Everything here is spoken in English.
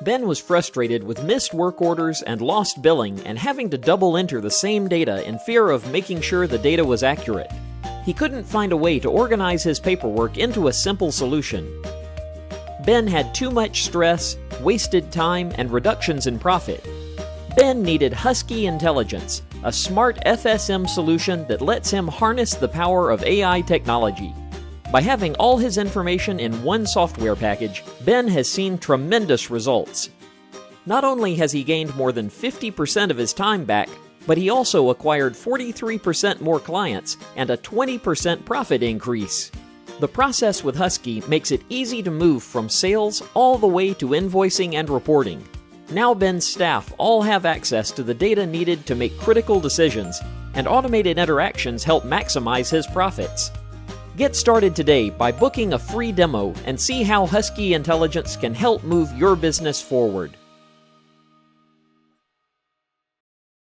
Ben was frustrated with missed work orders and lost billing and having to double enter the same data in fear of making sure the data was accurate. He couldn't find a way to organize his paperwork into a simple solution. Ben had too much stress, wasted time, and reductions in profit. Ben needed Husky Intelligence, a smart FSM solution that lets him harness the power of AI technology. By having all his information in one software package, Ben has seen tremendous results. Not only has he gained more than 50% of his time back, but he also acquired 43% more clients and a 20% profit increase. The process with Husky makes it easy to move from sales all the way to invoicing and reporting. Now Ben's staff all have access to the data needed to make critical decisions, and automated interactions help maximize his profits. Get started today by booking a free demo and see how Husky Intelligence can help move your business forward.